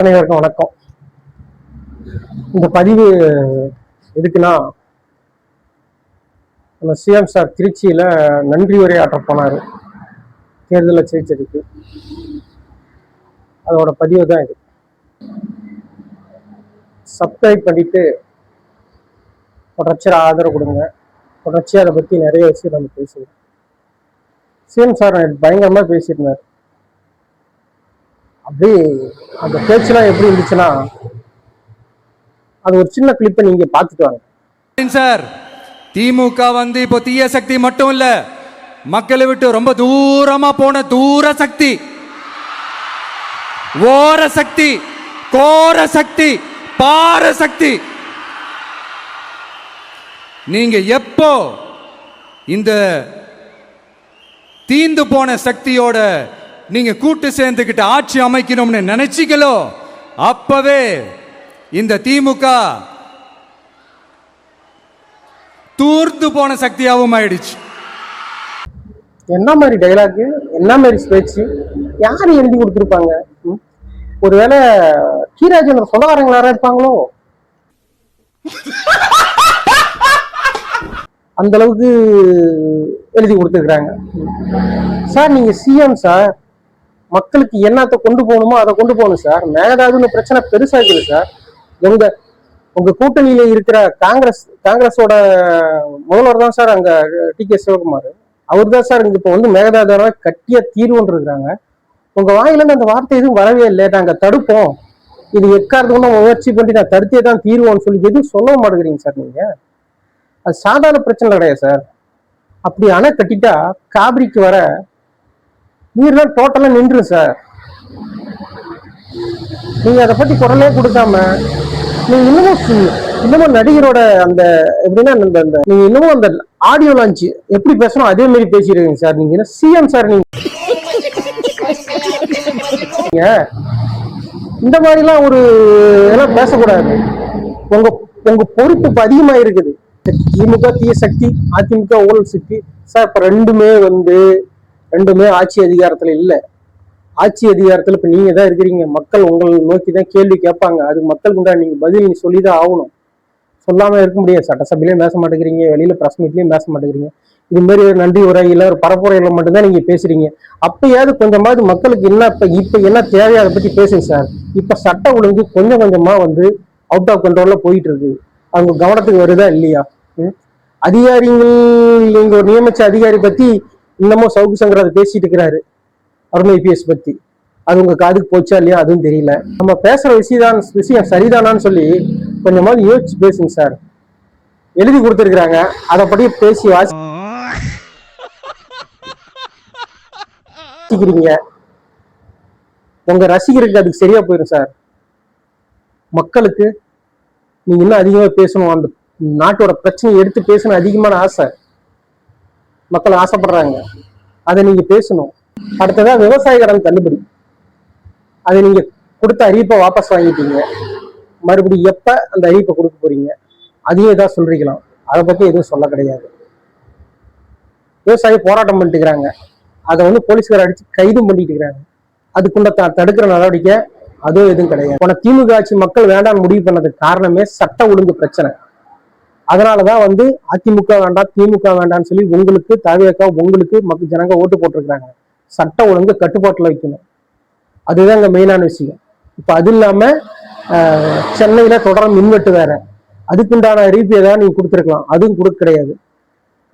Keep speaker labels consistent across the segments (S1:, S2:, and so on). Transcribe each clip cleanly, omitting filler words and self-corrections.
S1: அனைவருக்கும் வணக்கம். இந்த பதிவு எதுக்குன்னா, நம்ம சிஎம் சார் திருச்சியில நன்றி உரையாற்ற போனாரு தேர்தலில் ஜெயிச்சதுக்கு. அதோட பதிவு தான் இது. சப்ஸ்கிரைப் பண்ணிட்டு தொடர்ச்சியாக ஆதரவு கொடுங்க. தொடர்ச்சியாக அதை பற்றி நிறைய விஷயம் நம்ம பேசுவோம். சிஎம் சார் பயங்கரமாக பேசியிருந்தார். அப்படியே அந்த பேச்சுலாம் எப்படி இருந்துச்சுன்னா, அது ஒரு சின்ன கிளிப்பை நீங்க பார்த்துட்டு வாங்க
S2: சார். திமுக இப்போ தீய சக்தி மட்டும் இல்ல, மக்களை விட்டு ரொம்ப தூரமா போன தூர சக்தி, ஓர சக்தி, கோர சக்தி, பார சக்தி. நீங்க எப்போ இந்த தீந்து போன சக்தியோட நீங்க கூட்டு சேர்ந்துக்கிட்டு ஆட்சி அமைக்கணும்னு நினைச்சீங்களோ, அப்பவே இந்த திமுக தூர்த்து போன சக்தியாகவும் ஆயிடுச்சு.
S1: என்ன மாதிரி டைலாக், என்ன மாதிரி பேச்சு, யாரு எழுதி கொடுத்துருப்பாங்க? ஒருவேளை கீராஜன் சொந்தக்காரங்க யாரா இருப்பாங்களோ? அந்த அளவுக்கு எழுதி கொடுத்துருக்காங்க. சார் நீங்க சிஎம் சார், மக்களுக்கு என்னத்தை கொண்டு போகணுமோ அதை கொண்டு போகணும் சார். மேகதாதுன்னு பிரச்சனை பெருசாக்குது சார். உங்க கூட்டணியில இருக்கிற காங்கிரஸோட முதல்வர் தான் சார் அங்க டி.கே. சிவகுமார். அவர் தான் சார் இப்ப மேகதாதுல கட்டிய தீர்வுன்னு இருக்கிறாங்க. உங்க வாயில இருந்து அந்த வார்த்தை எதுவும் வரவே இல்லை. நாங்க தடுப்போம், இது எக்காரத்துக்கு முயற்சி பண்ணி நான் தடுத்தே தான் தீர்வோம்னு சொல்லி எதுவும் சொல்ல மாட்டேங்கிறீங்க சார். நீங்க அது சாதாரண பிரச்சனை கிடையாது சார். அப்படி அணை கட்டிட்டா காவிரிக்கு வர நீர்லாம் டோட்டலா நின்று சார். நீங்க அதை பத்தி குரலே கொடுக்காம நீங்க இன்னமும் நடிகரோட அந்த எப்படின்னா நீங்க இன்னமும் அந்த ஆடியோ லான்ச் எப்படி பேசணும் அதே மாதிரி பேசிடுவீங்க சார். நீங்க சிஎம் சார், நீங்க இந்த மாதிரிலாம் ஒரு எல்லாம் பேசக்கூடாது. உங்க பொறுப்பு இப்ப அதிகமா இருக்குது. திமுக தீய சக்தி, அதிமுக ஊழல் சக்தி சார். இப்ப ரெண்டுமே ஆட்சி அதிகாரத்துல இல்ல. ஆட்சி அதிகாரத்துல இப்ப நீங்க தான் இருக்கிறீங்க. மக்கள் உங்களை நோக்கி தான் கேள்வி கேட்பாங்க. அது மக்களுக்கு உண்டா, நீங்க பதில் நீங்க சொல்லிதான் ஆகணும். சொல்லாம இருக்க முடியாது. சட்டசபையிலயும் பேச மாட்டேங்கிறீங்க, வெளியில பிரஸ் மீட்லயும் பேச மாட்டேங்கிறீங்க. இது மாதிரி நன்றி உரையில ஒரு பரப்புரையில மட்டும்தான் நீங்க பேசுறீங்க. அப்பயாவது கொஞ்சமாவது மக்களுக்கு என்ன இப்ப என்ன தேவையோ அதை பத்தி பேசுங்க சார். இப்ப சட்ட ஒழுங்கு கொஞ்சம் கொஞ்சமா அவுட் ஆஃப் கண்ட்ரோல்ல போயிட்டு இருக்கு. அவங்க கவனத்துக்கு வருதா இல்லையா? அதிகாரிகள், நீங்க ஒரு நியமிச்ச அதிகாரி பத்தி இன்னமும் சவுக்கு சங்கர் அதை பேசிட்டு இருக்கிறாரு, அருண் ஐபிஎஸ் பத்தி. அது உங்க காதுக்கு போச்சா இல்லையா அதுவும் தெரியல. நம்ம பேசுற விஷயம் சரிதானான்னு சொல்லி கொஞ்சமாவது யோசிச்சு பேசுங்க சார். எழுதி கொடுத்துருக்காங்க, அதை படி பேசி வாசிக்கிறீங்க. உங்க ரசிகருக்கு அதுக்கு சரியா போயிடும் சார். மக்களுக்கு நீங்க இன்னும் அதிகமா பேசணும், அந்த நாட்டோட பிரச்சனையை எடுத்து பேசணும் அதிகமான ஆசை. மக்கள் ஆசைப்படுறாங்க, அதை நீங்க பேசணும். அடுத்ததா விவசாய கடன் தள்ளுபடி, அதை நீங்க கொடுத்த அறிவிப்பை வாபஸ் வாங்கிட்டீங்க. மறுபடியும் எப்ப அந்த அறிவிப்பை கொடுக்க போறீங்க அதையும் ஏதாவது சொல்றீங்களாம். அதை பத்தி எதுவும் சொல்ல கிடையாது. விவசாயி போராட்டம் பண்ணிட்டு இருக்கிறாங்க, அதை போலீஸ்கார அடிச்சு கைதும் பண்ணிட்டு இருக்கிறாங்க. அதுக்குள்ள தடுக்கிற நடவடிக்கை அதுவும் எதுவும் கிடையாது. போன திமுக ஆட்சி மக்கள் வேண்டாம்னு முடிவு பண்ணதுக்கு காரணமே சட்ட ஒழுங்கு பிரச்சனை. அதனாலதான் அதிமுக வேண்டாம் திமுக வேண்டாம்னு சொல்லி உங்களுக்கு உங்களுக்கு ஜனங்க ஓட்டு போட்டிருக்கிறாங்க. சட்ட ஒழுங்கு கட்டுப்பாட்டுல வைக்கணும், அதுதான் இங்க மெயினான விஷயம். இப்ப அது இல்லாம சென்னையில தொடர் மின்வெட்டு வேற, அதுக்குண்டான அறிவிப்பு ஏதாவது நீங்க கொடுத்துருக்கலாம், அதுவும் கொடுக்க கிடையாது.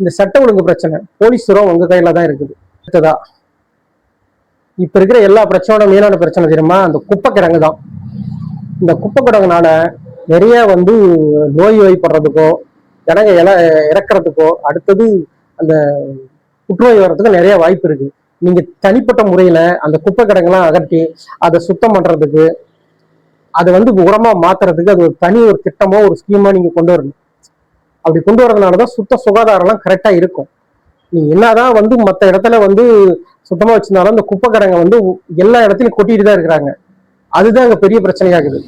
S1: இந்த சட்ட ஒழுங்கு பிரச்சனை போலீஸ் துறை உங்க கையில தான் இருக்குது. அடுத்ததா இப்ப இருக்கிற எல்லா பிரச்சனையோட மெயினான பிரச்சனை தெரியுமா? அந்த குப்பை கிடங்கு தான். இந்த குப்பை கிடங்குனால நிறைய நோய் வாய்ப்படுறதுக்கோ, ஜனங்க இறக்குறதுக்கோ, அடுத்தது அந்த புற்றுநோய் வர்றதுக்கும் நிறைய வாய்ப்பு இருக்கு. நீங்க தனிப்பட்ட முறையில அந்த குப்பை கிடங்கெல்லாம் அகற்றி அதை சுத்தம் பண்றதுக்கு, அதை உரமா மாத்துறதுக்கு அது ஒரு திட்டமோ ஒரு ஸ்கீமா நீங்க கொண்டு வரணும். அப்படி கொண்டு வரதுனாலதான் சுத்த சுகாதாரம்லாம் கரெக்டா இருக்கும். நீங்க என்னதான் மற்ற இடத்துல சுத்தமா வச்சிருந்தாலும் அந்த குப்பை கிடங்க எல்லா இடத்துலயும் கொட்டிட்டு தான் இருக்கிறாங்க. அதுதான் அங்க பெரிய பிரச்சனையாகுது.